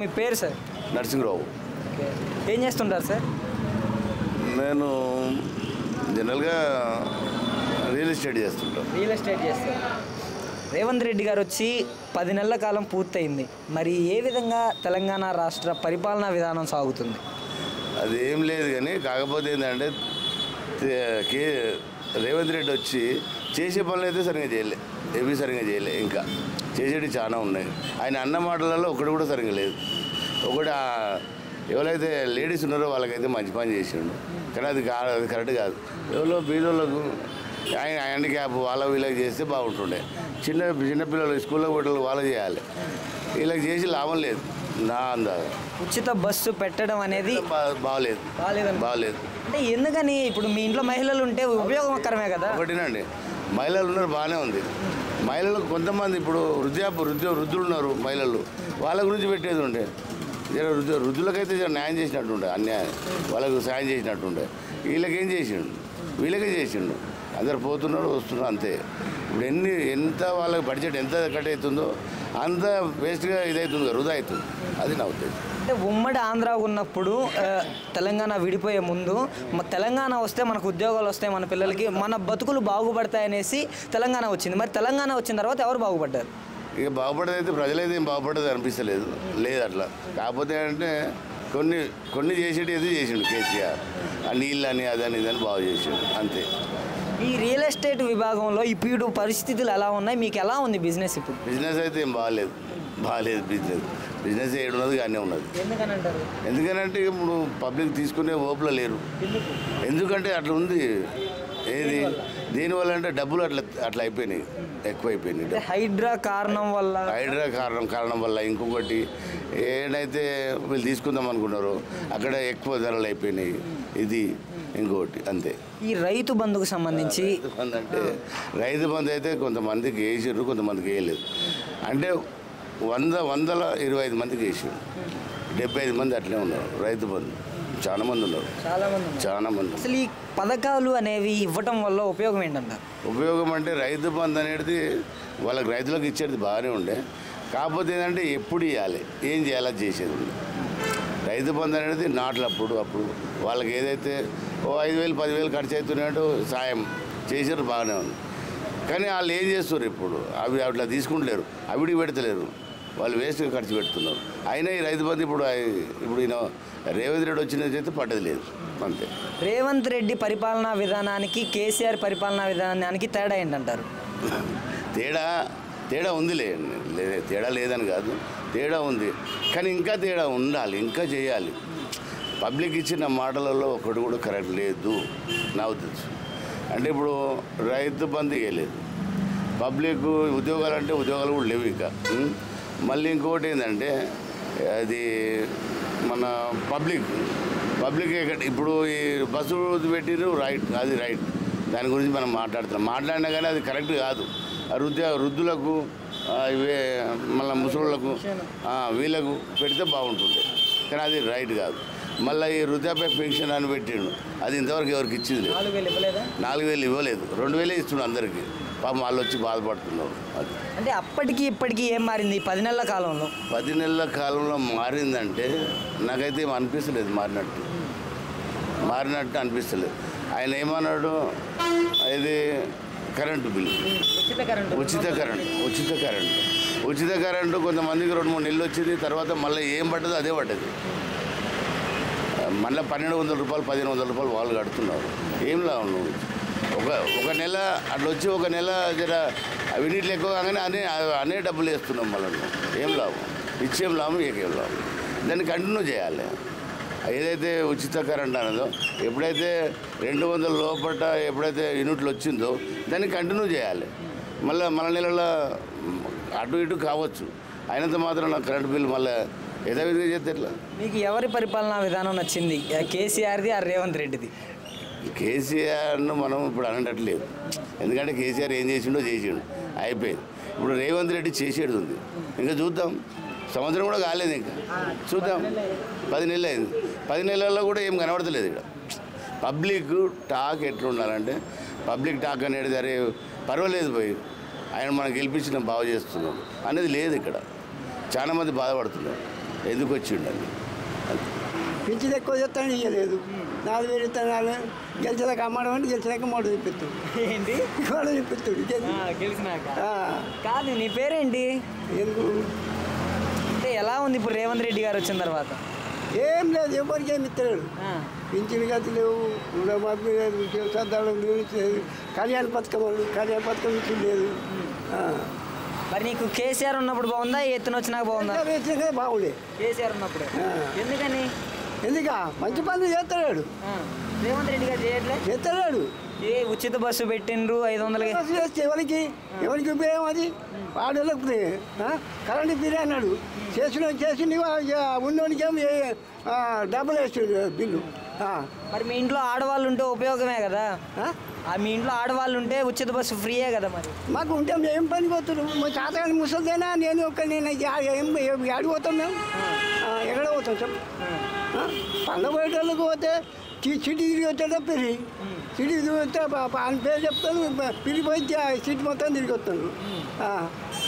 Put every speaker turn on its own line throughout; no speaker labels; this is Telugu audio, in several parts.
మీ పేరు సార్?
నరసింహరావు.
ఓకే. ఏం చేస్తుంటారు సార్?
నేను జనరల్గా రియల్ ఎస్టేట్ చేస్తుంటాను.
రియల్ ఎస్టేట్ చేస్తారు. రేవంత్ రెడ్డి గారు వచ్చి 10 నెలల కాలం పూర్తయింది. మరి ఏ విధంగా తెలంగాణ రాష్ట్ర పరిపాలనా విధానం సాగుతుంది?
అది ఏం లేదు కానీ కాకపోతే ఏంటంటే రేవంత్ రెడ్డి వచ్చి చేసే పనులు అయితే సరిగ్గా చేయలే, ఏవి సరిగ్గా చేయలే. ఇంకా చేసేవి చాలా ఉన్నాయి. ఆయన అన్న మాటలలో ఒకటి కూడా సరిగ్గా లేదు. ఒకటి ఎవరైతే లేడీస్ ఉన్నారో వాళ్ళకైతే మంచి పని చేసిండు, కానీ అది కరెక్ట్ కాదు. ఎవరో బీదోళ్ళకు ఆయన హ్యాండిక్యాప్ వీళ్ళకి చేస్తే బాగుంటుండే. చిన్నపిల్లలు స్కూల్లో పోటీ వాళ్ళు చేయాలి, వీళ్ళకి చేసి లాభం లేదు. నా అందాజ
ఉచిత బస్సు పెట్టడం అనేది
బాగలేదు.
అంటే ఎందుకని? ఇప్పుడు మీ ఇంట్లో మహిళలు ఉంటే ఉపయోగకరమే కదా.
ఒకటినండి, మహిళలు ఉన్నారు బాగానే ఉంది. మహిళలకు కొంతమంది ఇప్పుడు వృద్ధులు ఉన్నారు మహిళలు, వాళ్ళ గురించి పెట్టేది ఉండే. వృద్ధులకైతే న్యాయం చేసినట్టుండే, అన్యాయం వాళ్ళకు సాయం చేసినట్టుండే. వీళ్ళకేం చేసిండు? వీళ్ళకే చేసిండు. అందరు పోతున్నారు వస్తున్నారు అంతే. ఇప్పుడు ఎంత వాళ్ళకి బడ్జెట్ ఎంత కట్ అవుతుందో అంత వేస్ట్గా ఇదవుతుంది, వృధా అవుతుంది. అది నా ఉద్దేశం.
అంటే ఉమ్మడి ఆంధ్ర ఉన్నప్పుడు తెలంగాణ విడిపోయే ముందు తెలంగాణ వస్తే మనకు ఉద్యోగాలు వస్తాయి, మన పిల్లలకి మన బతుకులు బాగుపడతాయనేసి తెలంగాణ వచ్చింది. మరి తెలంగాణ వచ్చిన తర్వాత ఎవరు బాగుపడ్డారు?
ఇక బాగుపడేది అయితే ప్రజలైతే ఏం బాగుపడేది అనిపిస్తలేదు. లేదు అట్లా. కాకపోతే అంటే కొన్ని చేసేది చేసిండు కేసీఆర్. ఆ నీళ్ళని అదని ఇదని బాగు చేసిండు అంతే.
ఈ రియల్ ఎస్టేట్ విభాగంలో ఇప్పుడు పరిస్థితులు ఎలా ఉన్నాయి? మీకు ఎలా ఉంది బిజినెస్? ఇప్పుడు
బిజినెస్ అయితే ఏం బాగాలేదు. బిజినెస్ ఏడున్నది కానీ ఉన్నది. ఎందుకనంటే ఇప్పుడు పబ్లిక్ తీసుకునే ఓపులో లేరు. ఎందుకంటే అట్లా ఉంది. ఏది దీనివల్ల అంటే డబ్బులు అట్లా అయిపోయినాయి, ఎక్కువైపోయినాయి.
హైడ్రా కారణం
వల్ల ఇంకొకటి ఏదైతే వీళ్ళు తీసుకుందాం అనుకున్నారో అక్కడ ఎక్కువ ధరలు అయిపోయినాయి. ఇది ఇంకొకటి అంతే.
ఈ రైతు బంధుకు సంబంధించి
అంటే రైతు బంధు అయితే కొంతమందికి వేసారు, కొంతమందికి వేయలేదు. అంటే 125 మందికి వేసారు, 75 మంది అట్లే ఉన్నారు. రైతు బంధు చాలా మంది ఉన్నారు.
అసలు ఈ పథకాలు అనేవి ఇవ్వటం వల్ల ఉపయోగం ఏంటంటారు?
ఉపయోగం అంటే రైతు బంధు అనేది రైతులకు ఇచ్చేది బాగానే ఉండే. కాకపోతే ఏంటంటే ఎప్పుడు ఇవ్వాలి, ఏం చేయాలో చేసేది ఉంది. రైతు బంధు అనేది అప్పుడు వాళ్ళకి ఏదైతే 5,000 10,000 ఖర్చు అవుతున్నట్టు సాయం చేసారు, బాగానే ఉంది. కానీ వాళ్ళు ఏం చేస్తారు ఇప్పుడు? అవి అట్లా తీసుకుంటలేరు, అవిడికి పెడతలేరు, వాళ్ళు వేస్ట్గా ఖర్చు పెడుతున్నారు. అయినా ఈ రైతు బంధు ఇప్పుడు ఈయన రేవంత్ రెడ్డి వచ్చినది అయితే పడ్డది లేదు అంతే.
రేవంత్ రెడ్డి పరిపాలనా విధానానికి కేసీఆర్ పరిపాలనా విధానానికి తేడా ఏంటంటారు?
తేడా ఉందిలే, తేడా లేదని కాదు, తేడా ఉంది. కానీ ఇంకా తేడా ఉండాలి, ఇంకా చేయాలి. పబ్లిక్ ఇచ్చిన మాటలలో ఒకటి కూడా కరెక్ట్ లేదు నా ఉద్దేశం. అంటే ఇప్పుడు రైతు బంధు వేయలేదు, పబ్లిక్ ఉద్యోగాలు అంటే ఉద్యోగాలు కూడా లేవు ఇంకా. మళ్ళీ ఇంకొకటి ఏంటంటే అది మన పబ్లిక్ ఇప్పుడు ఈ బస్సు పెట్టిరు, అది రైట్. దాని గురించి మనం మాట్లాడినా కానీ అది కరెక్ట్ కాదు. వృద్ధులకు ఇవే మళ్ళీ ముసలులకు వీళ్ళకు పెడితే బాగుంటుంది, కానీ అది రైట్ కాదు. మళ్ళీ ఈ వృద్ధాప్య పెన్షన్ అని పెట్టిండు, అది ఇంతవరకు ఎవరికి ఇచ్చింది లేదు. 4,000 ఇవ్వలేదు, 2,000 ఇస్తుండు అందరికీ. పాపం వాళ్ళు వచ్చి బాధపడుతున్నారు. అది
అంటే అప్పటికి ఇప్పటికీ ఏం మారింది 10 నెలల కాలంలో?
10 నెలల కాలంలో మారిందంటే నాకైతే ఏం అనిపిస్తలేదు, మారినట్టు అనిపిస్తలేదు. ఆయన ఏమన్నాడు, ఇది కరెంటు బిల్లు, ఉచిత కరెంటు కొంతమందికి 2-3 నెలలు వచ్చింది. తర్వాత మళ్ళీ ఏం పడ్డదో అదే పడ్డది. మళ్ళీ 1,200 రూపాయలు 1,500 రూపాయలు వాళ్ళు కడుతున్నారు. ఏం లాభం? ఒక నెల అట్లా వచ్చి ఒక నెల జర అవినీట్లు ఎక్కువ కాగానే అనే డబ్బులు వేస్తున్నాం. మళ్ళీ ఏం లాభం? ఇచ్చేం లాభం, ఏకేం లాభం? దాన్ని కంటిన్యూ చేయాలి. ఏదైతే ఉచిత కరెంట్ అన్నదో, ఎప్పుడైతే 200 లోపల ఎప్పుడైతే యూనిట్లు వచ్చిందో దాన్ని కంటిన్యూ చేయాలి. మన నెలలో అటు ఇటు కావచ్చు, అయినంత మాత్రం నా కరెంట్ బిల్లు మళ్ళీ యథావిధిగా చేస్తే ఎట్లా?
మీకు ఎవరి పరిపాలనా విధానం నచ్చింది, కేసీఆర్ది ఆ రేవంత్ రెడ్డిది?
కేసీఆర్ను మనం ఇప్పుడు అనట్లేదు, ఎందుకంటే కేసీఆర్ ఏం చేసిండో అయిపోయింది. ఇప్పుడు రేవంత్ రెడ్డి చేసేది ఉంది, ఇంకా చూద్దాం. సంవత్సరం కూడా కాలేదు, ఇంకా చూద్దాం. 10 నెలలు అయింది, 10 నెలల్లో కూడా ఏం కనబడతలేదు. ఇక్కడ పబ్లిక్ టాక్ ఎట్లా ఉండాలంటే, పబ్లిక్ టాక్ అనేది సరే పర్వాలేదు, పోయి ఆయన మనం గెలిపించిన బాగు చేస్తున్నాం అనేది లేదు. ఇక్కడ చాలామంది బాధపడుతున్నారు. ఎందుకు వచ్చిండాలి?
పింఛన్ ఎక్కువ చెప్తాను ఇవ్వలేదు. 4,000 ఇస్తాను. గెలిచేదాకా అమ్మడం అంటే గెలిచేదాకా మోడల్ చూపిస్తాడు.
ఏంటి
మోడల్ చూపిస్తాడు.
గెలిచినాక కాదు. నీ పేరేంటి?
ఎందుకు
అంటే ఎలా ఉంది ఇప్పుడు రేవంత్ రెడ్డి గారు వచ్చిన తర్వాత?
ఏం లేదు, ఎవరికి ఏమి ఇస్తాడు. పింఛన్ గతి లేవు, రుణమాఫీ లేదు, సద్దానం లేదు, కళ్యాణ పథకం ఇచ్చి లేదు.
మరి నీకు కేసీఆర్ ఉన్నప్పుడు బాగుందా, ఎత్తున వచ్చినాక బాగుందా?
వేసినాక బాగుండే.
కేసీఆర్ ఉన్నప్పుడు ఎందుకని?
ఎందుకా మంచి పనులు చేస్తాడు.
రేవంత్ రెడ్డి గారు
చేస్తాడు.
ఏ ఉచిత బస్సు పెట్టిండ్రు 500
చేస్తే ఎవరికి ఉపయోగం అది? వాడలకు కరెంటు ఫ్రీ అన్నాడు. చేసి ఉన్నోనికేమో డబ్బులు వేస్తాడు బిల్లు.
మరి మీ ఇంట్లో ఆడవాళ్ళు ఉంటే ఉపయోగమే కదా. మీ ఇంట్లో ఆడవాళ్ళు ఉంటే ఉచిత బస్సు ఫ్రీయే కదా. మరి
మాకు ఉంటే ఏం పని పోతున్నాం? మా చేతగాని ముసలిదేనా నేను ఏడు పోతాం మేము? ఎక్కడ పోతాం చెప్పు? పండుగ పోయేటోళ్ళకి పోతే సిటీ తిరిగి వచ్చాడో పిరి సిటీ తిరిగి వస్తే ఆయన పేరు చెప్తాను, పిరిగిపోయి సిటీ మొత్తం తిరిగి వస్తాను.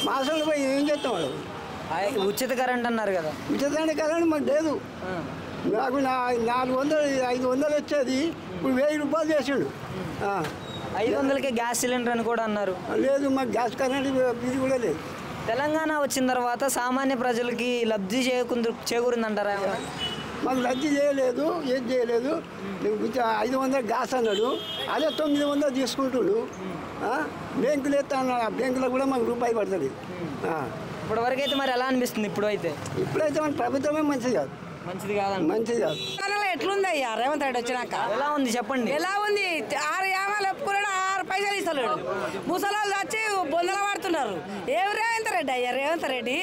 మాసంలో పోయి ఏం చేస్తాం వాళ్ళు?
ఉచిత కరెంట్ అన్నారు కదా.
ఉచిత కరెంట్ మాకు లేదు. నాకు 400 500 వచ్చేది, ఇప్పుడు 1000 రూపాయలు చేసాడు.
500కే గ్యాస్ సిలిండర్ అని కూడా అన్నారు.
లేదు, మాకు గ్యాస్ కరెంట్ ఇది కూడా లేదు.
తెలంగాణ వచ్చిన తర్వాత సామాన్య ప్రజలకి లబ్ధి చేకూరిందంటారా?
మాకు లబ్ధి చేయలేదు, ఏం చేయలేదు. 500 గ్యాస్ అన్నాడు, అదే 900 తీసుకుంటుడు. బ్యాంకులు ఎత్తా అన్నాడు, ఆ బ్యాంకులో కూడా మాకు రూపాయి పడుతుంది.
ఇప్పటి వరకు అయితే మరి ఎలా అనిపిస్తుంది? ఇప్పుడైతే
మన ప్రభుత్వమే మంచిది కాదు.
మంచిది కాదండి.
మంచిది కాదు.
ఎట్లుంది అయ్యా రేవంత్ రెడ్డి వచ్చినాక?
ఎలా ఉంది చెప్పండి.
ఎలా ఉంది? 6 యామాలు ఒప్పుకున్నాడు, 6 పైసలు ఇస్తలేడు. ముసలాళ్ళు వచ్చి బొందల పడుతున్నారు. ఏం రేవంత్ రెడ్డి అయ్యా? రేవంత్ రెడ్డి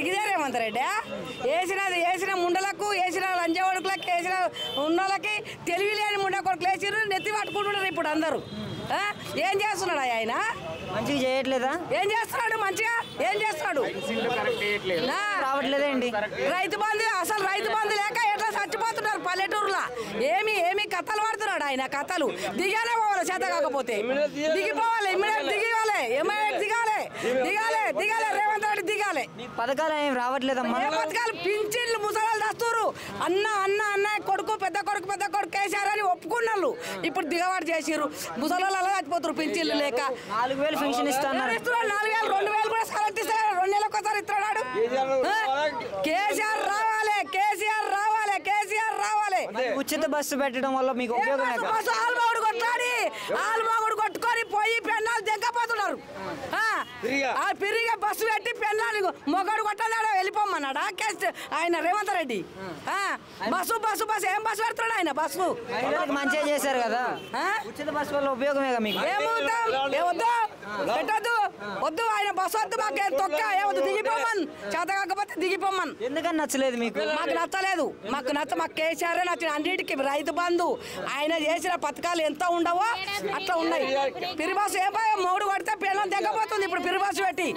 ఇదే రేవంత్ రెడ్డి. వేసిన ముండలకు, వేసిన లంజ కొడుకులకు, వేసిన ఉన్నోళ్ళకి తెలివి లేని ముండ కొడుకులు వేసిర్రు, నెత్తి పట్టుకుంటున్నారు ఇప్పుడు అందరూ. ఏం చేస్తున్నాడు ఆయన?
మంచిగా చేయట్లేదా?
ఏం చేస్తున్నాడు? మంచిగా ఏం చేస్తున్నాడు?
రావట్లేదేంటి?
రైతు బంధు, అసలు రైతు బంధు లేక ఎట్లా చచ్చిపోతున్నారు పల్లెటూరులో. ఏమి కథలు పడుతున్నాడు ఆయన. కథలు దిగాలే పోవాలి, చేత కాకపోతే దిగిపోవాలి. దిగాలి రేవంత్ రెడ్డి దిగాలి.
పథకాలు ఏం రావట్లేదమ్మా.
పథకాలు పింఛన్లు ముసలాలు దస్తురు. అన్న కొడుకు పెద్ద కొడుకు కేసీఆర్ అని ఒప్పుకున్నారు. ఇప్పుడు దిగవాడు చేసిర్రు. ముసలాళ్ళు అలా చచ్చిపోతారు పింఛన్లు లేక.
4000 పెన్షన్ ఇస్తున్నారు.
4000 2000 కూడా సరళ ఇస్తారు. 2 నెలలకు ఒకసారి ఇస్తున్నాడు. కేసీఆర్ రావాలి.
ఉచిత బస్సు పెట్టడం వల్ల మీకు ఉపయోగం?
ఆల్మోగుడు కొట్టుకొని పోయి పెన్నాలు దిగపోతున్నారు. పిరిగా బస్సు పెట్టి పెన్నాలు మొగడు కొట్టన్నాడు, వెళ్ళిపోమన్నాడా ఆయన రేవంత్ రెడ్డి? బస్సు ఏం బస్సు పెడుతున్నాడు ఆయన? బస్సు
మంచిగా చేశారు కదా. ఉచిత బస్సు వల్ల ఉపయోగమే మీకు.
వద్దు ఆయన బస్సు వద్దు, మాకు తొక్క ఏమొద్దు, దిగిపోమన్. చేత కాకపోతే దిగిపోమన్.
ఎందుకని నచ్చలేదు మీకు?
మాకు నచ్చలేదు. మాకు కేసీఆర్ నచ్చిన అన్నిటికీ. రైతు బంధు ఆయన చేసిన పథకాలు ఎంత ఉండవో అట్లా ఉన్నాయి. పిరిబాసు ఏం మూడు కొడితే పిల్లలు తెగపోతుంది. ఇప్పుడు పిరిబాసు పెట్టి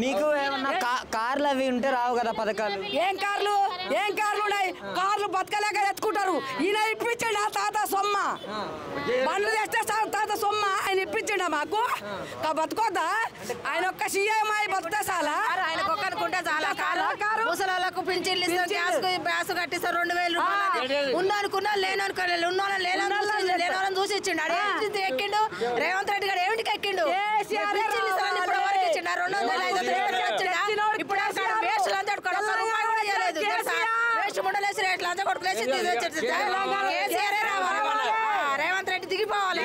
మీకు ఏమన్నా కార్లు అవి ఉంటే రావు కదా పథకాలు?
ఏం కార్లు ఉన్నాయి? కార్లు బతకలేక ఎత్తుకుంటారు. ఈయన ఇప్పించండి ఆ తాత సొమ్మ. బండ్లు తెస్తే తాత సొమ్మ ఆయన ఇప్పించండి మాకు. బతుకోద్దా? ఆయన ఒక్క సీఎం అయి బతుకుతా చాలా.
ఆయనకు ఒక్కనుకుంటే చాలా. ముసలాళ్ళకు పింఛన్లు ఇస్తాం, గ్యాస్ కట్టిస్తారు 2000 రూపాయలు. ఉన్నోనుకున్నా లేనోనుకోలేదు. లేనోళ్ళని చూసి ఇచ్చిండు. ఎక్కిండు రేవంత్ రెడ్డి గారు. ఏమిటికి ఎక్కిండు? ఇప్పుడు వరకు ఇచ్చిండు. 200 ఇప్పుడు వేస్ట్ లంచ రూపాయి కూడా చేయలేదు. వేస్ట్ ముండలేసి రేట్లు లంచ కొడుకులేసి రేవంత్ రెడ్డి దిగిపోవాలి.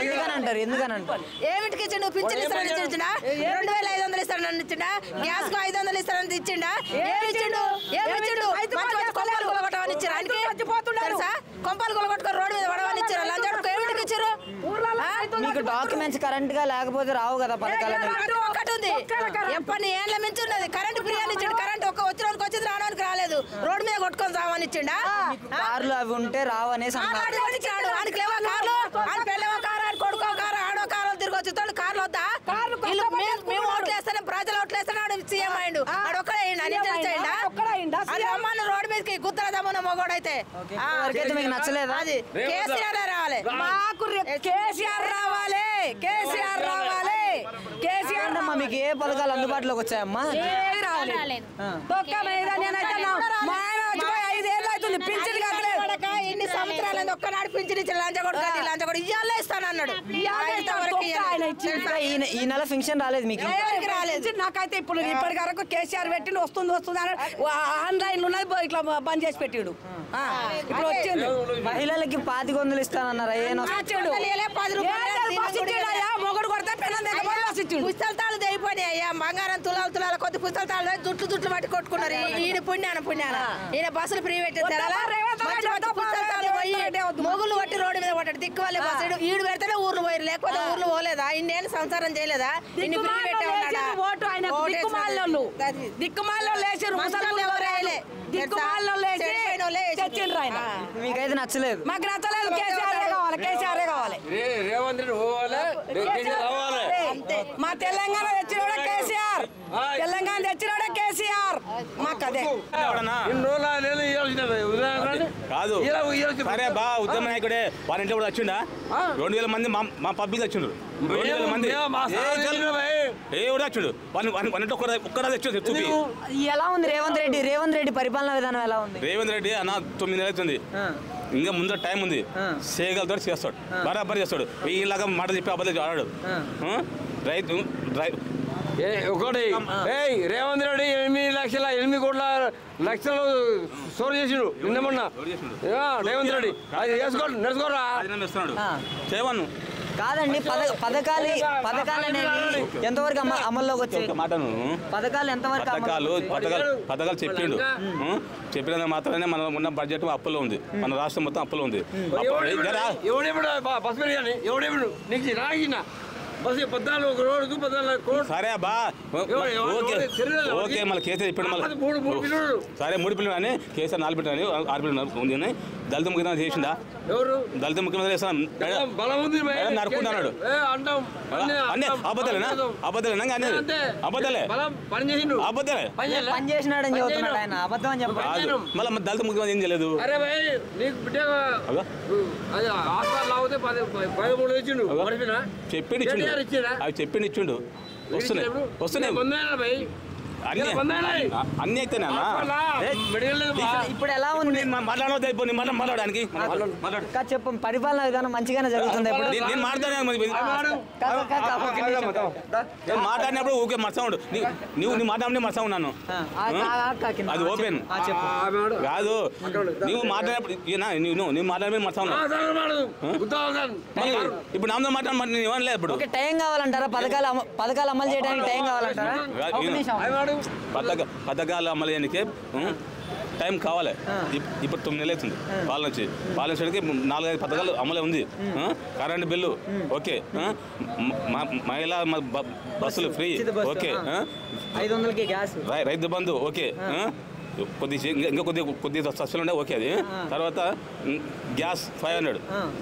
ఎందుకనంటారు?
ఏమిటికి ఇచ్చిండు? పింఛన్ ఇస్తారని ఇచ్చిండా? 2500 ఇస్తారని ఇచ్చిండా? గ్యాస్ కు 500 ఇస్తారని ఇచ్చిండా? ఏమిచ్చిండు? కొంపలు కొలగొట్టమని ఇచ్చారు. కొంపలు కొలగొట్టుకొని రోడ్డు మీద పడవని ఇచ్చారు. లంచడుకు ఏమిటికి ఇచ్చారు?
మీకు డాక్యుమెంట్స్ కరెంట్ గా లేకపోతే రావు కదా పథకాలు.
ఒకటి ఉంది, ఎప్పటి ఏళ్ళ మించి ఉన్నది. కరెంట్ ఫ్రీ అని ఇచ్చిండు. కరెంట్ వచ్చినోనికి వచ్చింది, రావడానికి రాలేదు. రోడ్డు మీద కొట్టుకొని రావని ఇచ్చిండా?
కార్లు అవి ఉంటే రావు అనేసి
కార్లు కొడుకో కారు ఆడో కారు తిరిగి వచ్చి కార్లు వద్దా? మేము ఓట్లు వేస్తానే, ప్రజలు ఓట్లు వేస్తాడు సీఎం అయ్యిండు. ఆడొక్కడే అమ్మన్న రోడ్డు మీదకి గుత్తరదమ్మన్న మొగోడైతే.
మీకు నచ్చలేదు?
అది కేసీఆర్ రావాలి.
మాకు కేసీఆర్ రావాలి.
మీకు ఏ పథకాలు అందుబాటులోకి వచ్చాయమ్మా?
తొక్క మీద నేనైతే మా ఆయన వచ్చిపోయి 5 ఏళ్ళు అవుతుంది పింఛన్ కట్టలేదు.
ఎన్ని సంవత్సరాలు ఒక్కనాడు పింఛన్ ఇచ్చిన లంచగొడు ఇయ్యాలే ఇస్తానన్నాడు.
ఈ నెల ఫంక్షన్ రాలేదు మీకు?
రాలేదు నాకైతే. ఇప్పుడు ఇప్పటి వరకు కేసీఆర్ పెట్టిండు వస్తుంది ఆన్లైన్ ఉన్నది ఇట్లా బంద్ చేసి పెట్టిడు. ఇప్పుడు వచ్చింది
మహిళలకి 2500 ఇస్తానన్నారా?
మొగుడు కొడితే
పుస్తకాలు తెగిపోయినాయి అయ్యా. బంగారం తులాలు తులాల కొద్ది పుస్తకాలు జుట్లు పట్టి కొట్టుకున్నారు. ఈయన పుణ్యాన ఈయన బస్సులు ఫ్రీ పెట్టేస్తారు. మొగులు పట్టి రోడ్డు మీద పట్టాడు దిక్కువాలి బస్సు. ఈడు పెడితేనే ఊర్లు పోయారు, లేకపోతే ఊర్లు పోలేదా? ఇన్నేళ్ళు సంసారం చేయలేదా? ఇన్ని ఫ్రీ పెట్టే
ఓటు ఆయన దిక్కుమాల్లో లేచారు.
మీకైతే నచ్చలేదు?
మాకు నచ్చలేదు. కేసీఆర్ కావాలి.
రేవంత్ రెడ్డి పోవాలి,
మా తెలంగాణ తెచ్చినోడే కేసీఆర్. తెలంగాణ తెచ్చినోడే కేసీఆర్. మాకు అదే
కాదు. సరే బా ఉద్యమ నాయకుడే వాళ్ళ ఇంట్లో కూడా వచ్చిండా? 2000 మంది మా పబ్లిక్ వచ్చిండ్రు. 2000 మంది వచ్చిండు. ఒక్కరాజు వచ్చి చూపి.
ఎలా ఉంది రేవంత్ రెడ్డి పరిపాలన విధానం ఎలా ఉంది?
రేవంత్ రెడ్డి అన్న 9 నెలలు అవుతుంది. ఇంకా ముందర టైం ఉంది. చేయగలతో చేస్తాడు, బరాబర్ చేస్తాడు. ఇలాగా మాట చెప్పి అబద్ధాలు ఆడాడు. రైతు
ఒకటి రేవంత్ రెడ్డి 8 కోట్ల లక్షలు స్టోర్ చేసిండు నిన్న మొన్న. రేవంత్ రెడ్డి అది వేసుకోండి నడుచుకోరా
చేయవను
కాదండి. పథకాలు అనేవి ఎంతవరకు అమల్లోకి వచ్చాయి?
మాటను
పథకాలు ఎంతవరకు?
పథకాలు చెప్పిండు. చెప్పినందుకు మాత్రమే మన ఉన్న బడ్జెట్ అప్పులో ఉంది. మన రాష్ట్రం మొత్తం అప్పులో ఉంది.
ఎవడెప్పుడు బస్ బిర్యానీ ఎవడెప్పుడు నీకు రాగిన బస్ 14 రోజు 14 కోట్లు.
సరే బా ఓకే. మళ్ళీ కేసీఆర్ చెప్పాడు. మళ్ళీ సరే 3 పిల్లలు అని కేసీఆర్ 4 పిల్లలు 6 పిల్లలు ఉంది. దళిత ముఖ్యమంత్రి చేసిందా?
ఎవరు
దళిత ముఖ్యమంత్రి చేస్తాను నరుకుంటున్నాడు. అన్నీ అబద్ధాలేనా? అబద్ధాలేనా? అబద్ధాలే
పని చేసినాడని చెబుతున్నాడు ఆయన. అబద్ధం అని చెప్పాలి.
మళ్ళీ దళిత ముఖ్యమంత్రి ఏం చేయలేదు. చెప్పిండు ఇచ్చిండు. అవి చెప్పిండు ఇచ్చిండు. వస్తున్నాయి అన్ని అయితే
ఇప్పుడు ఎలా ఉంది
మాట్లాడడానికి
చెప్పు. పరిపాలన విధానం మంచిగానే జరుగుతుంది.
నేను మాట్లాడినప్పుడు ఊకే మర్చవుడు. నువ్వు మాట్లాడి మర్చవున్నాను. అది ఓపెన్ కాదు. నువ్వు మాట్లాడినప్పుడు నువ్వు మాట్లాడి మర్చవున్నావు. ఇప్పుడు నాతో మాట్లాడి నేను ఇవ్వలేదు. ఇప్పుడు
టైం కావాలంటారా? పథకాలు అమలు చేయడానికి టైం కావాలంటారా?
పథకాలు అమలు చేయడానికి టైం కావాలి. ఇప్పుడు 9 నెలలు అవుతుంది పాలనకి 4-5 పథకాలు అమలు ఉంది. Current bill okay. మహిళా బస్సులు free okay.
500కి gas,
Rythu Bandhu okay. ఇంకా కొద్దిగా సబ్సిడీ ఉండే ఓకే. అది తర్వాత గ్యాస్ 500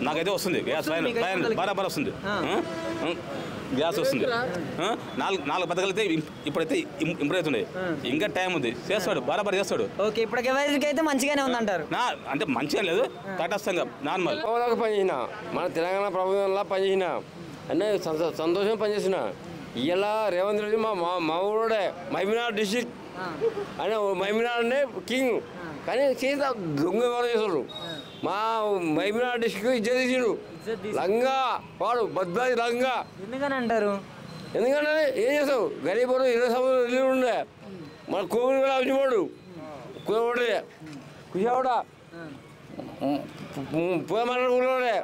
నాకైతే వస్తుంది. గ్యాస్ 500 బరాబర్ వస్తుంది. గ్యాస్ వస్తుంది. 4 పథకాలు అయితే ఇప్పుడైతే ఇంప్రూవ్ అవుతున్నాయి. ఇంకా టైం ఉంది. చేస్తాడు, బరాబర్ చేస్తాడు.
ఓకే. ఇప్పటికైతే మంచిగానే ఉందంటారు?
అంటే మంచిగా లేదు, తటస్థంగా నార్మల్
పనిచేసిన మన తెలంగాణ ప్రభుత్వంలో పనిచేసిన అన్నీ సంతోషం పనిచేసిన. ఇలా రేవంత్ రెడ్డి మా ఊడే మహబూబ్నగర్ డిస్టిక్ అని మహబూబ్నగర్ కింగ్ కానీ చేసిన దొంగ వ్యవహారం చేస్తాడు. మా మహబూబ్నగర్ డిస్టిక్ ఇజ్జత్ తీసిండు. లంగా వాడు బద్బాయి లంగా.
ఎందుకని అంటారు?
ఎందుకంటే ఏం చేస్తావు? గరీబ్ 20 సంవత్సరాలు ఇల్లు ఉండే మన కోవిడ్ కూడా వచ్చిపోడు కోవిడే కుషావుడా పోయమాడే.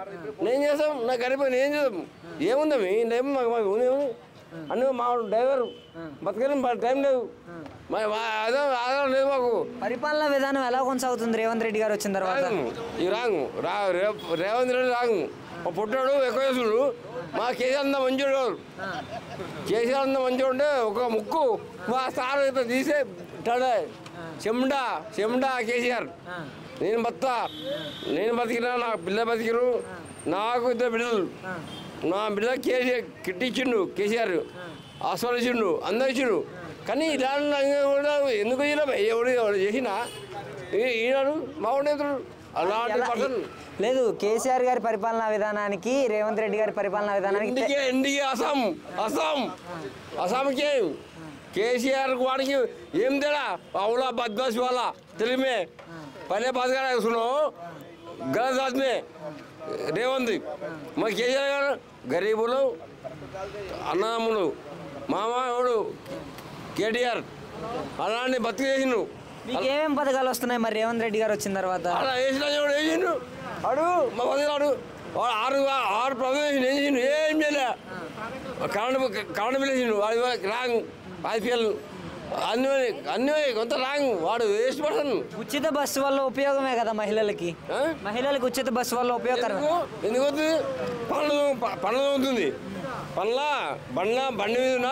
నేను చేస్తాం నా గరీబ్ నేను చేస్తాం. ఏముందా మీ టైం మాకు ఉందేమి అన్నీ మా డ్రైవర్ బతకలేం టైం లేదు. ఆధారం లేదు మాకు.
పరిపాలన విధానం ఎలా కొనసాగుతుంది రేవంత్ రెడ్డి గారు వచ్చిన తర్వాత?
ఈ రేవంత్ రెడ్డి రాంగు పుట్టాడు ఎక్కువ చేసుడు. మా కేసీఆర్ అంతా మంచోడు కాదు. కేసీఆర్ అంతా మంచిగా ఉంటే ఒక ముక్కు మా సార్ అయితే తీసే చెమ్డా కేసీఆర్. నేను బతికినా నా పిల్ల బతికిరు. నాకు 2 బిడ్డలు. నా బిడ్డ కేసీఆర్ కిట్టిచ్చిండు. కేసీఆర్ ఆస్వాదించిండు, అందరూ ఇచ్చిండు. కానీ ఇలాంటి కూడా ఎందుకు ఎవడు చేసినా ఈనాడు మా ఉండేతాడు అలాంటి
లేదు. కేసీఆర్ గారి పరిపాలనా విధానానికి రేవంత్ రెడ్డి గారి పరిపాలనా విధానానికి
అస్సాంకి కేసీఆర్ వాడికి ఏం తేడా అవులా బద్మాష్ వాళ్ళ తెలిమే పనే పథకాలు వేసుకున్నావు గలత్ ఆద్మే రేవంత్ మా కేసీఆర్ గారు గరీబులు అన్నదమ్ములు మామడు కేటీఆర్ అలాంటి బతుకు చేసిండు
మీకు ఏమేమి పథకాలు వస్తున్నాయి మరి రేవంత్ రెడ్డి గారు వచ్చిన తర్వాత?
అలా వేసిన వేసిండు అడు మా పథకాలు వాడు ఆరు ప్రభుత్వం వేసిండు ఏం చేయలే కరెంట్ బిల్ వేసిండు వాడి రాంగ్ ఐపీఎల్ అన్నీ కొంత రాంగ్ వాడు వేస్ట్ పర్సన్.
ఉచిత బస్సు వల్ల ఉపయోగమే కదా మహిళలకి ఉచిత బస్సు వల్ల ఉపయోగకరం.
ఎందుకు అవుతుంది? పనులు అవుతుంది బండి మీద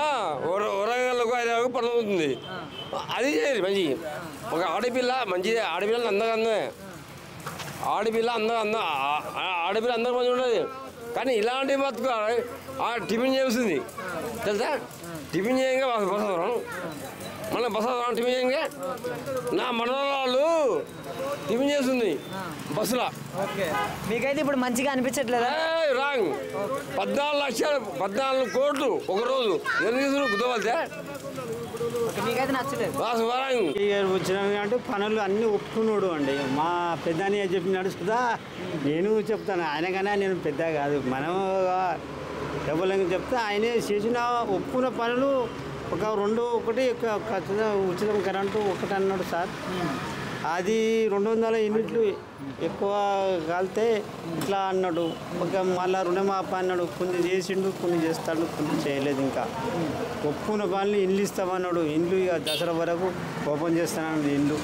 వరంగల్కు 5 పనులు అవుతుంది. అది చేయదు మంచి ఒక ఆడపిల్ల మంచిది. ఆడపిల్ల అందమే ఆడపిల్ల అందరూ మంచిగా ఉండదు. కానీ ఇలాంటి బతుకు టిఫిన్ చేస్తుంది తెలుసా? టిఫిన్ చేయంగా బసవరం మళ్ళీ బసవరం టిఫిన్ చేయంగా నా మనవాళ్ళు టిఫిన్ చేస్తుంది బస్సులో.
మీకైతే ఇప్పుడు మంచిగా అనిపించట్లేదా?
రాంగ్ 14 కోట్లు ఒకరోజు ఎందుకు గుర్తుపడితే
మీకైతే నచ్చలేదు?
వచ్చినాక అంటే పనులు అన్నీ ఒప్పుకున్నాడు అండి. మా పెద్దని చెప్పినాడు కదా, నేను చెప్తాను ఆయనకన్నా నేను పెద్ద కాదు. మనం డబ్బులంగా చెప్తే ఆయనే చేసిన ఒప్పుకున్న పనులు ఒక 2 ఒకటి ఉచితం కరెంటు ఒకటి అన్నాడు సార్. అది 200 యూనిట్లు ఎక్కువ కాలితే ఇట్లా అన్నాడు. ఒక మళ్ళీ రుణమాప అన్నాడు. కొన్ని చేసిండు, కొన్ని చేస్తాడు, కొన్ని చేయలేదు. ఇంకా ఒప్పుకున్న పనులు ఇండ్లు ఇస్తామన్నాడు. ఇండ్లు ఇక దసరా వరకు ఓపెన్ చేస్తానన్నాడు ఇండ్లు.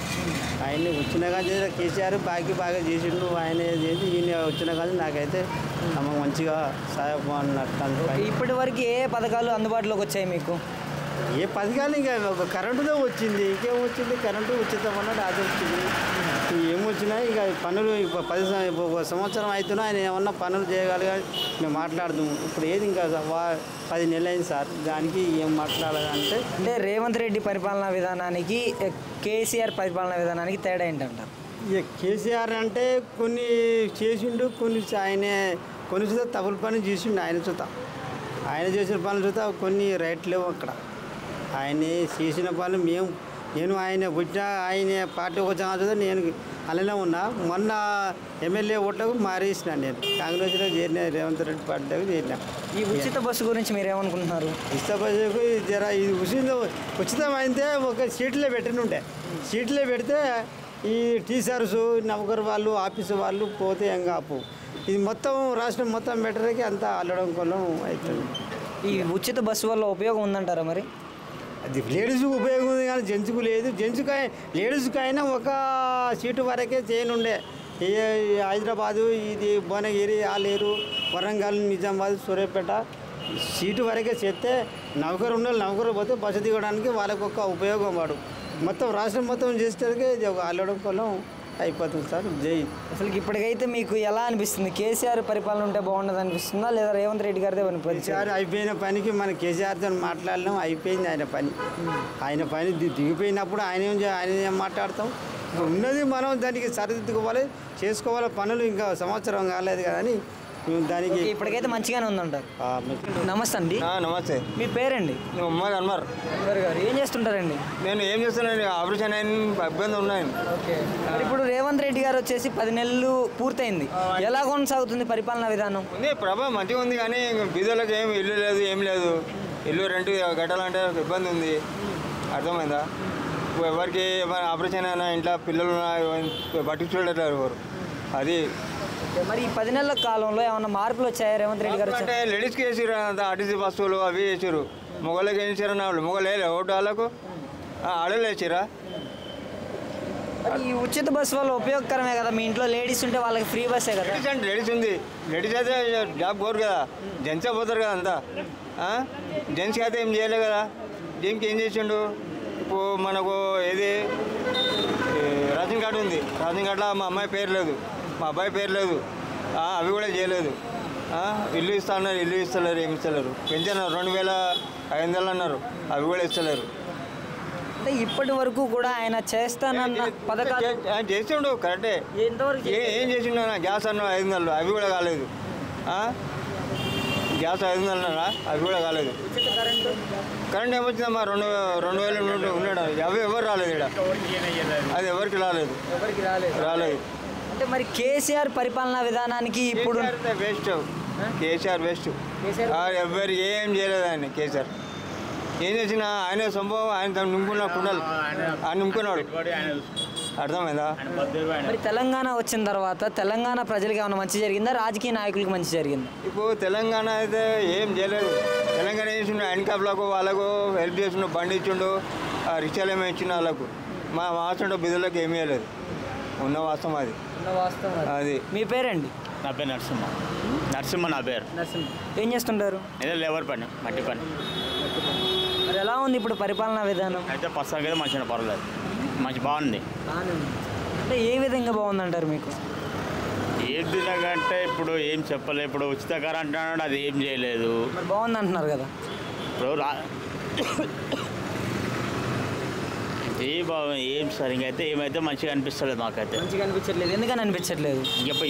ఆయన్ని వచ్చిన కానీ కేసీఆర్ బాగా చేసిండు. ఆయన చేసి ఈయన వచ్చిన కానీ నాకైతే మంచిగా సహాయపడినట్టు.
ఇప్పటి వరకు ఏ పథకాలు అందుబాటులోకి వచ్చాయి మీకు?
ఏ పథకాలు ఇంకా కరెంటుతో వచ్చింది. ఇంకేం వచ్చింది? కరెంటు ఉచితం అన్నాడు, అది వచ్చింది. ఏమొచ్చినా ఇక పనులు 10 సంవత్సరం అవుతున్నా ఆయన ఏమన్నా పనులు చేయగలిగా మేము మాట్లాడదాం. ఇప్పుడు ఏది ఇంకా 10 నెలలు అయింది సార్. దానికి ఏం మాట్లాడాలంటే
అంటే రేవంత్ రెడ్డి పరిపాలనా విధానానికి కేసీఆర్ పరిపాలనా విధానానికి తేడా ఏంటంటారు?
ఇక కేసీఆర్ అంటే కొన్ని చేసిండు, కొన్ని చూత తప్పుల పని చేసిండు. ఆయన చేసిన పనులు చూత కొన్ని రైట్ లేవు అక్కడ. ఆయన చేసిన పనులు నేను ఆయన పుట్టిన ఆయన పార్టీ వచ్చిన చూద్దా నేను అలానే ఉన్నా. మొన్న ఎమ్మెల్యే ఓట్లకు మారేసిన నేను కాంగ్రెస్లో చేరిన, రేవంత్ రెడ్డి పార్టీలోకి చేరిన.
ఈ ఉచిత బస్సు గురించి మీరు ఏమనుకుంటున్నారు?
ఉచిత బస్సుకు ఇది ఉచితం అయితే ఒక సీట్లో పెట్టినుండే. సీట్లో పెడితే ఈ టీచర్స్ నౌకరు వాళ్ళు ఆఫీసు వాళ్ళు పోతే ఏం కాపు. ఇది మొత్తం రాష్ట్రం మొత్తం బెటర్కి అంతా అల్లడం కొలం అవుతుంది.
ఈ ఉచిత బస్సు వల్ల ఉపయోగం ఉందంటారా మరి?
అది లేడీస్కి ఉపయోగం ఉంది కానీ జెంట్స్కు లేదు. లేడీస్కి అయినా ఒక సీటు వరకే చేయనుండే. హైదరాబాదు, ఇది భువనగిరి, ఆలేరు, వరంగల్, నిజామాబాద్, సూర్యాపేట సీటు వరకే చేస్తే నౌకరు పోతే బస్సు దిగడానికి వాళ్ళకు ఒక ఉపయోగం వాడు. మొత్తం రాష్ట్రం మొత్తం చేసేసరికి ఇది ఒక అల్లడం కొలం అయిపోతుంది సార్. జై.
అసలు ఇప్పటికైతే మీకు ఎలా అనిపిస్తుంది? కేసీఆర్ పరిపాలన ఉంటే బాగుండదు అనిపిస్తుందా, లేదా రేవంత్ రెడ్డి గారిదే
కేసీఆర్ అయిపోయిన పనికి మన కేసీఆర్తో మాట్లాడలేం. అయిపోయింది ఆయన పని దిగిపోయినప్పుడు ఆయన ఏం మాట్లాడతాం? ఉన్నది మనం దానికి సరిదిద్దుకోవాలి, చేసుకోవాలి. పనులు ఇంకా సంవత్సరం కాలేదు కదా అని దానికి
ఇప్పటికైతే మంచిగానే ఉందంటారు. నమస్తే అండి.
నమస్తే.
మీ పేరండి?
ఉమ్మర్ అన్వర్
గారు. ఏం చేస్తుంటారండి?
నేను ఏం చేస్తానండి, ఆపరేషన్ అయిన ఇబ్బంది ఉన్నాయండి.
ఓకే. మరి ఇప్పుడు రేవంత్ రెడ్డి గారు వచ్చేసి 10 నెలలు పూర్తయింది. ఎలా కొనసాగుతుంది పరిపాలనా విధానం?
ఉంది ప్రభావం మంచిగా ఉంది, కానీ బీదోళ్ళకి ఏం ఇల్లు లేదు, ఏం లేదు. ఇల్లు రెంట్ కట్టాలంటే ఇబ్బంది ఉంది. అర్థమైందా? ఎవరికి ఆపరేషన్ అయినా ఇంట్లో పిల్లలు పట్టించుకోలేరు ఎవరు. అది
మరి ఈ 10 నెలల కాలంలో ఏమన్నా మార్పులు వచ్చాయా రేవంత్ రెడ్డి గారు?
అంటే లేడీస్కి వేసారు అంత ఆర్టీసీ బస్సులు అవి వేసారు. మొగళ్ళకి ఏం చేశారు? వాళ్ళు మొగలు వేయలే ఓటు వాళ్ళకు ఆడలు వేసారా?
ఈ ఉచిత బస్సు వల్ల ఉపయోగకరమే కదా. మీ ఇంట్లో లేడీస్ ఉంటే వాళ్ళకి ఫ్రీ బస్సే కదా.
లేడీస్ ఉంది, లేడీస్ అయితే జాబ్ పోరు కదా, జెంట్సే పోతారు కదా అంతా. జెంట్స్కి అయితే ఏం చేయలే కదా. జెంట్స్కి ఏం చేసిండు? ఇప్పుడు మనకు ఏది రేషన్ కార్డు ఉంది, రేషన్ కార్డులో మా అమ్మాయి పేరు లేదు, మా అబ్బాయి పేరు లేదు, అవి కూడా చేయలేదు. ఇల్లు ఇస్తా అన్నారు, ఇల్లు ఇస్తలేరు, ఏమి ఇస్తలేరు. పెంచారు 2500 అన్నారు, అవి కూడా ఇస్తలేరు.
అంటే ఇప్పటి వరకు కూడా ఆయన చేస్తానన్న పథకాలు
చేసిండు కరెక్టే. ఏం చేసిండు? గ్యాస్ అన్న 500, అవి కూడా కాలేదు. గ్యాస్ 500 అది కూడా కాలేదు. కరెంట్ ఏమొచ్చిందమ్మా 2000 ఉన్నాడు. అవి ఎవరు రాలేదు ఇక్కడ, అది ఎవరికి రాలేదు.
అంటే మరి కేసీఆర్ పరిపాలనా విధానానికి ఇప్పుడు
కేసీఆర్ బెస్ట్. ఎవరికి ఏం చేయలేదు ఆయన. కేసీఆర్ ఏం చేసినా ఆయన సంభవం, ఆయన నింపుకున్న కుండలు ఆయన నింపుకున్నాడు. అర్థమైందా?
మరి తెలంగాణ వచ్చిన తర్వాత తెలంగాణ ప్రజలకు ఏమైనా మంచి జరిగిందా, రాజకీయ నాయకులకు మంచి జరిగిందా?
ఇప్పుడు తెలంగాణ అయితే ఏం చేయలేదు. తెలంగాణ చేసిండు హ్యాండిక్యాప్లకు వాళ్ళకు హెల్ప్ చేసిండు, బండి ఇచ్చిండు, రిక్షాలు ఏమో ఇచ్చిండు వాళ్ళకు. మా వాసండు బిధులకు ఏమీ లేదు. ఉన్న వాస్తవం అది. అది.
మీ పేరండి?
నా పేరు నరసింహ నా పేరు.
ఏం చేస్తుంటారు?
ఏదో లేబర్ పని, మట్టి పని.
మరి ఎలా ఉంది ఇప్పుడు పరిపాలనా విధానం?
అయితే ప్రస్తుతానికి అయితే మంచిగా పర్వాలేదు, బాగుంది.
అంటే ఏ విధంగా బాగుందంటారు మీకు?
ఏ విధంగా అంటే ఇప్పుడు ఏం చెప్పలేదు. ఇప్పుడు ఉచిత కరెంట్ అన్నాడు, అది ఏం చేయలేదు.
మరి బాగుంది అంటున్నారు కదా.
ఇప్పుడు ఏం సరిగ్గా అయితే ఏమైతే మంచిగా అనిపిస్తలేదు మాకైతే.
మంచిగా అనిపించట్లేదు. ఎందుకని అనిపించట్లేదు?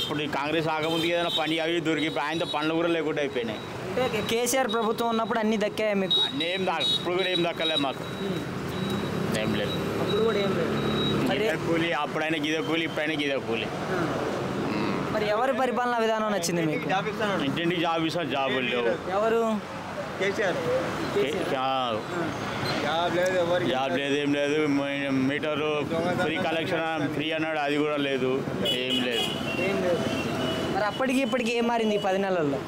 ఇప్పుడు కాంగ్రెస్ ఆగముందుకు ఏదైనా పని అవి దొరికిపోయి ఆయనతో పనులు కూడా లేకుండా అయిపోయినాయి.
అంటే కేసీఆర్ ప్రభుత్వం ఉన్నప్పుడు అన్ని దక్కాయా మీకు?
అన్నీ ఇప్పుడు కూడా ఏం దక్కలేదు మాకు, ఏం లేదు.
అప్పుడు కూడా ఏం లేదు.
మరి కూలి అప్పుడైనా గిద కూలి, ఇప్పుడైనా గిద కూలి.
మరి ఎవరి పరిపాలనా విధానం నచ్చింది మీకు?
ఇంటింటికి జాబ్ ఇస్తాను, జాబులు లేవు.
ఎవరు?
కేసీఆర్.
జాబ్ లేదు, ఏం లేదు. మీటరు ఫ్రీ కలెక్షన్ ఫ్రీ అన్నాడు, అది కూడా లేదు, ఏం లేదు.
మరి అప్పటికి ఇప్పటికి ఏం మారింది ఈ 10 నెలల్లో?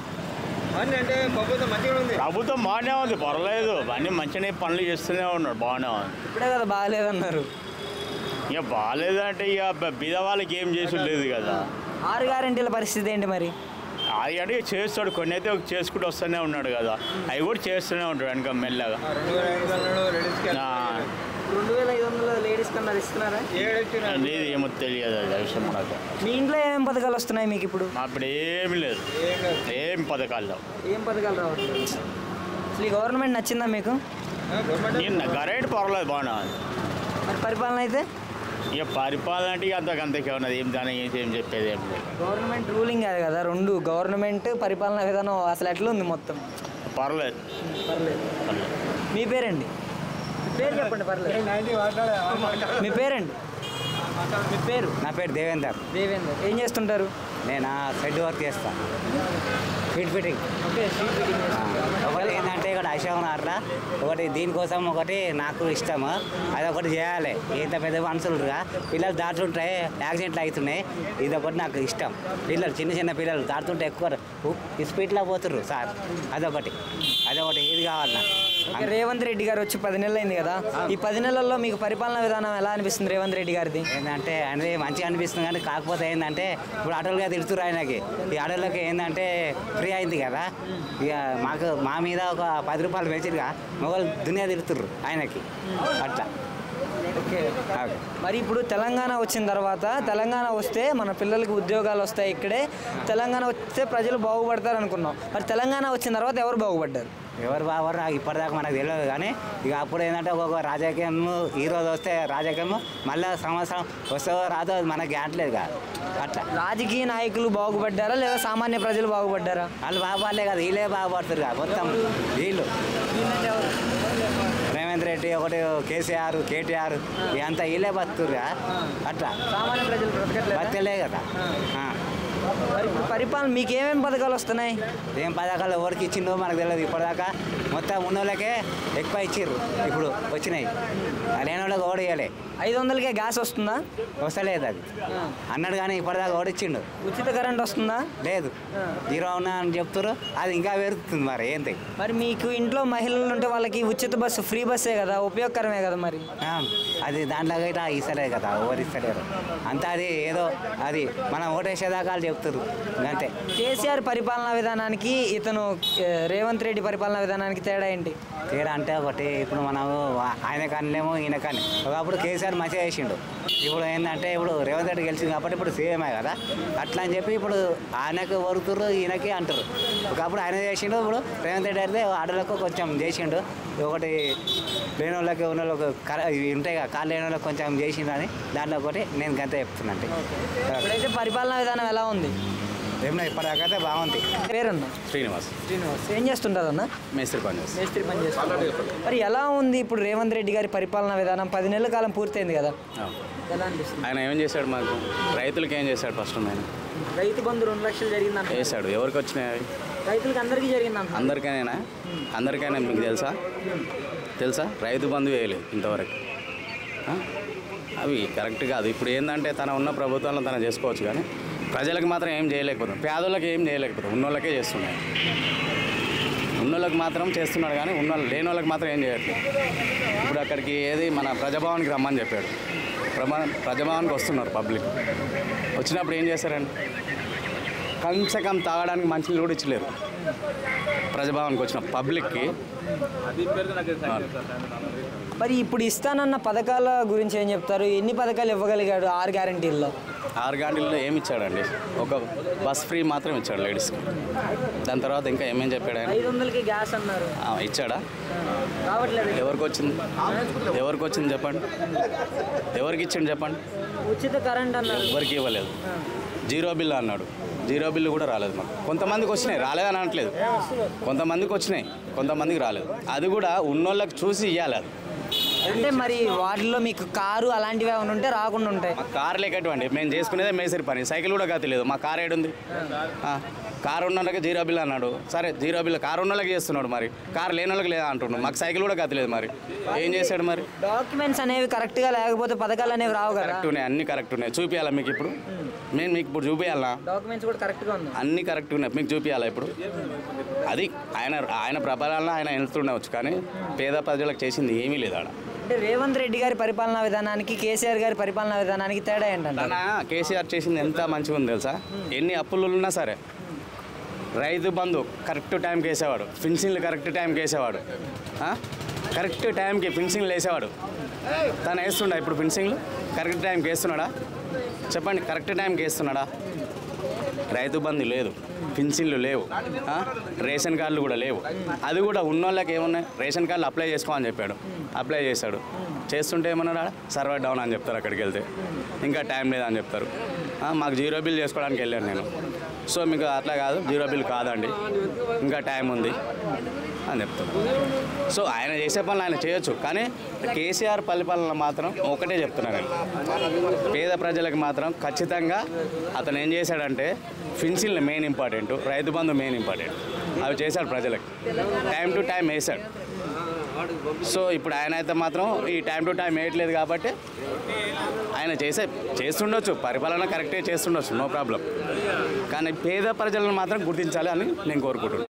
అంటే
ప్రభుత్వం బాగానే ఉంది, పర్వాలేదు. అన్నీ మంచిగానే పనులు చేస్తూనే ఉన్నాడు, బాగానే ఉంది.
ఇప్పుడే కదా బాగాలేదన్నారు.
ఇక బాగాలేదు అంటే ఇక బీద వాళ్ళకి ఏం చేసి లేదు కదా.
6 గ్యారెంటీల పరిస్థితి ఏంటి మరి?
అది అంటే చేస్తాడు, కొన్ని అయితే చేసుకుంటూ వస్తూనే ఉన్నాడు కదా, అవి కూడా చేస్తూనే ఉంటాడు వెనక మెల్లగా.
2500 లేడీస్ కన్నా ఇస్తున్నారా?
ఏమో తెలియదు అది విషయం మనకు.
మీ ఇంట్లో ఏమేమి పథకాలు వస్తున్నాయి మీకు ఇప్పుడు?
అప్పుడు ఏమి లేదు, ఏం పథకాలు లేవు.
ఏం పథకాలు రావట్లేదు. అసలు ఈ గవర్నమెంట్ నచ్చిందా మీకు?
కరెంట్ పర్వాలేదు, బాగా.
మరి పరిపాలన అయితే?
ఇక పరిపాలన అంటే అంతకంతకే ఉన్నది, ఏం దాని ఏం చెప్పేది ఏం లేదు.
గవర్నమెంట్ రూలింగ్ అది కదా, 2 గవర్నమెంట్ పరిపాలన విధానం అసలు ఎట్లా ఉంది మొత్తం?
పర్లేదు.
మీ పేరండి? పేరు చెప్పండి. పర్లేదు. మీ పేరండి? మీ పేరు?
నా పేరు దేవేందర్.
ఏం చేస్తుంటారు?
నేను షెడ్ వర్క్ చేస్తాను, ఫీడ్ ఫిట్టింగ్. ఒకటి ఏంటంటే ఇక్కడ అశోకనగర్లో ఒకటి దీనికోసం ఒకటి నాకు ఇష్టము, అది ఒకటి చేయాలి. ఇంత పెద్ద మనుషులుగా పిల్లలు దాటుతుంటే యాక్సిడెంట్లు అవుతున్నాయి, ఇది ఒకటి నాకు ఇష్టం. పిల్లలు చిన్న పిల్లలు దాటుతుంటే ఎక్కువ స్పీడ్లో పోతుర్రు సార్, అదొకటి ఇది కావాలి నాకు.
రేవంత్ రెడ్డి గారు వచ్చి 10 నెలలు అయింది కదా, ఈ 10 నెలల్లో మీకు పరిపాలన విధానం ఎలా అనిపిస్తుంది రేవంత్ రెడ్డి గారిది?
ఏంటంటే అనేది మంచిగా అనిపిస్తుంది, కానీ కాకపోతే ఏంటంటే ఇప్పుడు ఆటోలుగా తిడుతున్నారు ఆయనకి. ఈ ఆటోలకి ఏంటంటే ఫ్రీ అయింది కదా, ఇక మా మీద ఒక 10 రూపాయలు పెంచిగా మొగలు దునియా తిడుతుర్రు ఆయనకి, అట్లా.
మరి ఇప్పుడు తెలంగాణ వచ్చిన తర్వాత, తెలంగాణ వస్తే మన పిల్లలకి ఉద్యోగాలు వస్తాయి ఇక్కడే, తెలంగాణ వస్తే ప్రజలు బాగుపడతారు అనుకున్నాం. మరి తెలంగాణ వచ్చిన తర్వాత ఎవరు బాగుపడ్డారు?
ఎవరు బాగుపడరు నాకు ఇప్పటిదాకా మనకు తెలియదు, కానీ ఇక అప్పుడు ఏంటంటే ఒక్కొక్క రాజకీయం ఈరోజు వస్తే రాజకీయం మళ్ళీ సంవత్సరం వస్తుందో రాదో అది మనకు గ్యారంటీ కదా, అట్లా.
రాజకీయ నాయకులు బాగుపడ్డారా లేదా సామాన్య ప్రజలు బాగుపడ్డారా?
వాళ్ళు బాగుపడలే కదా, వీళ్ళే బాగుపడుతారు కదా మొత్తం. వీళ్ళు రేవంత్ రెడ్డి ఒకటి, కేసీఆర్, కేటీఆర్ ఇదంతా వీళ్ళే బతుకుతురుగా, అట్లా.
సామాన్య ప్రజలు
బతకలే కదా.
మరి ఇప్పుడు పరిపాలన మీకు ఏమేమి పథకాలు వస్తున్నాయి?
ఏం పథకాలు ఎవరికి ఇచ్చిందో మనకు తెలియదు. ఇప్పటిదాకా మొత్తం ఉన్న వాళ్ళకే ఎక్కువ ఇచ్చిర్రు, ఇప్పుడు వచ్చినాయి. లేని వాళ్ళకి ఓడి ఇవ్వలే.
500కే గ్యాస్ వస్తుందా?
వస్తలేదు, అది అన్నాడు కానీ ఇప్పటిదాకా ఓడిచ్చిండు.
ఉచిత కరెంట్ వస్తుందా?
లేదు, 0 ఉన్నా అని చెప్తారు, అది ఇంకా పెరుగుతుంది. మరి ఏంటి?
మరి మీకు ఇంట్లో మహిళలు ఉంటే వాళ్ళకి ఉచిత బస్సు, ఫ్రీ బస్సే కదా, ఉపయోగకరమే కదా. మరి
అది దాంట్లో అయితే ఇస్తలేదు కదా, ఎవరు ఇస్తలేరు అంతా. అది ఏదో అది మనం ఓటేసేదాకా చెప్తారు అంతే.
కేసీఆర్ పరిపాలనా విధానానికి ఇతను రేవంత్ రెడ్డి పరిపాలనా విధానానికి తేడా ఏంటి?
తేడా అంటే ఒకటి, ఇప్పుడు మనం ఆయన కానిలేమో ఈయన కానీ. ఒకప్పుడు కేసీఆర్ మంచిగా చేసిండు, ఇప్పుడు ఏంటంటే ఇప్పుడు రేవంత్ రెడ్డి గెలిచింది కాబట్టి ఇప్పుడు సీఎంఏ కదా, అట్లా అని చెప్పి ఇప్పుడు ఆయనకు వరుతుర్రు, ఈయనకి అంటారు. ఒకప్పుడు ఆయన చేసిండు, ఇప్పుడు రేవంత్ రెడ్డి అయితే ఆడలకు కొంచెం చేసిండు. ఒకటి లేని వాళ్ళకి ఉన్న వాళ్ళకి ఉంటాయి కదా, కాళ్ళు లేని వాళ్ళకి కొంచెం చేసిండు అని దాంట్లో ఒకటి నేను గంత చెప్తున్నా.
ఇప్పుడైతే పరిపాలనా విధానం ఎలా ఉంది?
ఏం లేదు ఇప్పటిదాకైతే బాగుంది.
పేరన్నా
శ్రీనివాస్
ఏం చేస్తుంటారు అన్న?
మేస్త్రి పని చేస్తాను.
మేస్త్రి పని చేస్తారు. మరి ఎలా ఉంది ఇప్పుడు రేవంత్ రెడ్డి గారి పరిపాలనా విధానం? 10 నెలల కాలం పూర్తయింది కదా, ఎలా అనిపిస్తుంది?
ఆయన ఏం చేశాడు మాకు? రైతులకి ఏం చేశాడు? ఫస్ట్ ఆయన
రైతు బంధు 2 లక్షలు జరిగిందంట.
వేశాడు. ఎవరికి వచ్చినాయి?
రైతులకి అందరికీ జరిగిందంట.
అందరికైనా మీకు తెలుసా రైతు బంధు వేయలేదు ఇంతవరకు. అవి కరెక్ట్ కాదు. ఇప్పుడు ఏంటంటే తన ఉన్న ప్రభుత్వంలో తన చేసుకోవచ్చు, కానీ ప్రజలకు మాత్రం ఏం చేయలేకపోతున్నాం. పేదోళ్ళకి ఏం చేయలేకపోతున్నాం. ఉన్నోళ్ళకే చేస్తున్నాయి. ఉన్నోళ్ళకి మాత్రం చేస్తున్నాడు, కానీ లేని వాళ్ళకి మాత్రం ఏం చేయట్లేదు. ఇప్పుడు అక్కడికి మన ప్రజాభవన్కి రమ్మని చెప్పాడు. ప్రజాభవన్కి వస్తున్నారు పబ్లిక్. వచ్చినప్పుడు ఏం చేశారండి? కమ్ తాగడానికి మంచినీళ్ళు కూడా ఇచ్చలేరు. ప్రజాభవన్కి వచ్చిన పబ్లిక్కి.
మరి ఇప్పుడు ఇస్తానన్న పథకాల గురించి ఏం చెప్తారు? ఎన్ని పథకాలు ఇవ్వగలిగాడు 6 గ్యారెంటీల్లో?
6 గ్యారెంటీల్లో ఏమి ఇచ్చాడండి? ఒక బస్ ఫ్రీ మాత్రం ఇచ్చాడు లేడీస్కి. దాని తర్వాత ఇంకా ఏమేం చెప్పాడు ఆయన?
500కి గ్యాస్ అన్నారు.
ఇచ్చాడా?
రావట్లేదు.
ఎవరికి వచ్చింది చెప్పండి? ఎవరికి ఇచ్చిండు చెప్పండి?
ఉచిత కరెంట్ అన్నారు.
ఎవరికి ఇవ్వలేదు. జీరో బిల్ అన్నాడు. జీరో బిల్లు కూడా రాలేదు మాకు. కొంతమందికి వచ్చినాయి, రాలేదని అనట్లేదు. కొంతమందికి వచ్చినాయి, కొంతమందికి రాలేదు. అది కూడా ఉన్నోళ్ళకి చూసి ఇవ్వాలి.
అంటే మరి వాటిలో మీకు కారు అలాంటివి ఏమైనా ఉంటే రాకుండా ఉంటాయి.
మా కారు లేకటువంటి మేము చేసుకునేదే మేసరి పని. సైకిల్ కూడా గతి లేదు. మా కారు ఏడుంది? కారు ఉన్నోళ్ళకి జీరో బిల్ అన్నాడు. సరే, జీరో బిల్ కారు ఉన్నోళ్ళకి చేస్తున్నాడు. మరి కారు లేని వాళ్ళకి లేదా అంటున్నాడు. మాకు సైకిల్ కూడా గతి లేదు. మరి ఏం చేశాడు? మరి
డాక్యుమెంట్స్ అనేవి కరెక్ట్గా లేకపోతే పథకాలు అనేవి రావు కదా.
కరెక్ట్ ఉన్నాయి, అన్ని కరెక్ట్ ఉన్నాయి. చూపించాలా మీకు ఇప్పుడు? మీకు ఇప్పుడు చూపించాలా?
డాక్యుమెంట్స్ కూడా కరెక్ట్గా ఉన్నాయి,
అన్ని కరెక్ట్ ఉన్నాయి. మీకు చూపించాలా ఇప్పుడు? అది ఆయన ప్రబలాలను ఆయన వెళ్తుండవచ్చు, కానీ పేద ప్రజలకు చేసింది ఏమీ లేదు ఆడ.
అంటే రేవంత్ రెడ్డి గారి పరిపాలనా విధానానికి కేసీఆర్ గారి పరిపాలనా విధానానికి తేడా ఏంటంటే?
కేసీఆర్ చేసింది ఎంత మంచిగా ఉంది తెలుసా? ఎన్ని అప్పులు ఉన్నా సరే రైతు బంధు కరెక్ట్ టైంకి వేసేవాడు. ఫిన్సింగ్లు కరెక్ట్ టైంకి వేసేవాడు. కరెక్ట్ టైంకి ఫిన్సింగ్లు వేసేవాడు. తను వేస్తుండా ఇప్పుడు ఫిన్సింగ్లు? కరెక్ట్ టైంకి వేస్తున్నాడా చెప్పండి? కరెక్ట్ టైంకి వేస్తున్నాడా? రైతు బంధు లేదు, పింఛన్లు లేవు, రేషన్ కార్డులు కూడా లేవు. అది కూడా ఉన్నోళ్ళకి ఏమున్నాయి? రేషన్ కార్డులు అప్లై చేసుకోమని చెప్పాడు. అప్లై చేశాడు. చేస్తుంటే ఏమన్నాడు? సర్వర్ డౌన్ అని చెప్తారు. అక్కడికి వెళ్తే ఇంకా టైం లేదని చెప్తారు. మాకు జీరో బిల్ చేసుకోవడానికి వెళ్ళాను నేను. సో మీకు అట్లా కాదు, జీరో బిల్ కాదండి, ఇంకా టైం ఉంది అని చెప్తారు. సో ఆయన చేసే పనులు ఆయన చేయొచ్చు, కానీ కేసీఆర్ పరిపాలన మాత్రం ఒకటే చెప్తున్నాను నేను. పేద ప్రజలకు మాత్రం ఖచ్చితంగా అతను ఏం చేశాడంటే ఫిన్సిల్ main important, Rythu Bandhu main important. అవి చేశాడు ప్రజలకు. టైం టు టైం వేశాడు. సో ఇప్పుడు ఆయన అయితే మాత్రం ఈ టైం టు టైం వేయట్లేదు కాబట్టి ఆయన చేస్తుండొచ్చు, పరిపాలన కరెక్టే చేస్తుండొచ్చు, నో ప్రాబ్లం. కానీ పేద ప్రజలను మాత్రం గుర్తించాలి అని నేను కోరుకుంటున్నాను.